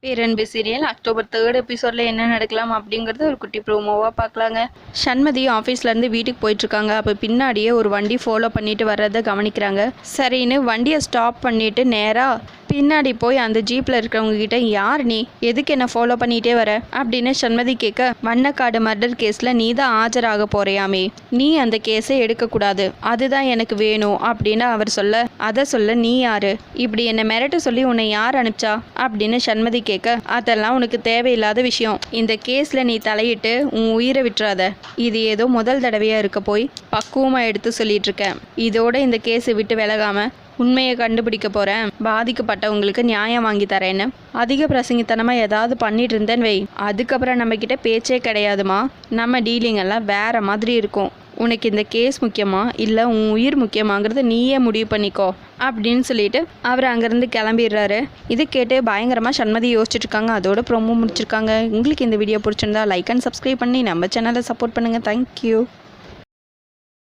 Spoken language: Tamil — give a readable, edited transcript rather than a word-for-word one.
பேரன்பு சீரியல் அக்டோபர் 3 எபிசோடில் என்ன நடக்கலாம் அப்படிங்கிறது ஒரு குட்டி ப்ரோமோவாக பார்க்கலாங்க. சண்மதி ஆஃபீஸ்லேருந்து வீட்டுக்கு போயிட்டுருக்காங்க. அப்போ பின்னாடியே ஒரு வண்டி ஃபாலோ பண்ணிட்டு வர்றதை கவனிக்கிறாங்க. சரின்னு வண்டியை ஸ்டாப் பண்ணிவிட்டு நேராக பின்னாடி போய் அந்த ஜீப்பில் இருக்கிறவங்க கிட்ட, யார் நீ, எதுக்கு என்ன ஃபாலோ பண்ணிகிட்டே வர அப்படின்னு சண்மதி கேட்க, வண்ணக்காடு மர்டர் கேஸில் நீ தான் ஆஜராக போறியாமே, நீ அந்த கேஸை எடுக்கக்கூடாது, அதுதான் எனக்கு வேணும் அப்படின்னு அவர் சொல்ல, அதை சொல்ல நீ யாரு, இப்படி என்னை மிரட்ட சொல்லி உன்னை யார் அனுப்பிச்சா அப்படின்னு சண்மதி கேட்க, அதெல்லாம் உனக்கு தேவையில்லாத விஷயம், இந்த கேஸில் நீ தலையிட்டு உன் உயிரை விட்டுறாத, இது ஏதோ முதல் தடவையாக இருக்க போய் பக்குவமாக எடுத்து சொல்லிட்டு இருக்கேன், இதோட இந்த கேஸை விட்டு விலகாம உண்மையை கண்டுபிடிக்க போகிறேன், பாதிக்கப்பட்டவங்களுக்கு நியாயம் வாங்கி தரேன்னு அதிக பிரசங்கித்தனமாக ஏதாவது பண்ணிட்டு இருந்தேன்னு வை, அதுக்கப்புறம் நம்மக்கிட்ட பேச்சே கிடையாதுமா, நம்ம டீலிங் எல்லாம் வேறு மாதிரி இருக்கும், உனக்கு இந்த கேஸ் முக்கியமா இல்லை உன் உயிர் முக்கியமாங்கிறத நீயே முடிவு பண்ணிக்கோ அப்படின்னு சொல்லிட்டு அவர் அங்கேருந்து கிளம்பிடுறாரு. இது கேட்டு பயங்கரமாக சண்மதி யோசிச்சுட்டு இருக்காங்க. அதோட ப்ரோமோ முடிச்சிருக்காங்க. உங்களுக்கு இந்த வீடியோ பிடிச்சிருந்தா லைக் அண்ட் சப்ஸ்கிரைப் பண்ணி நம்ம சேனலை சப்போர்ட் பண்ணுங்கள். தேங்க்யூ.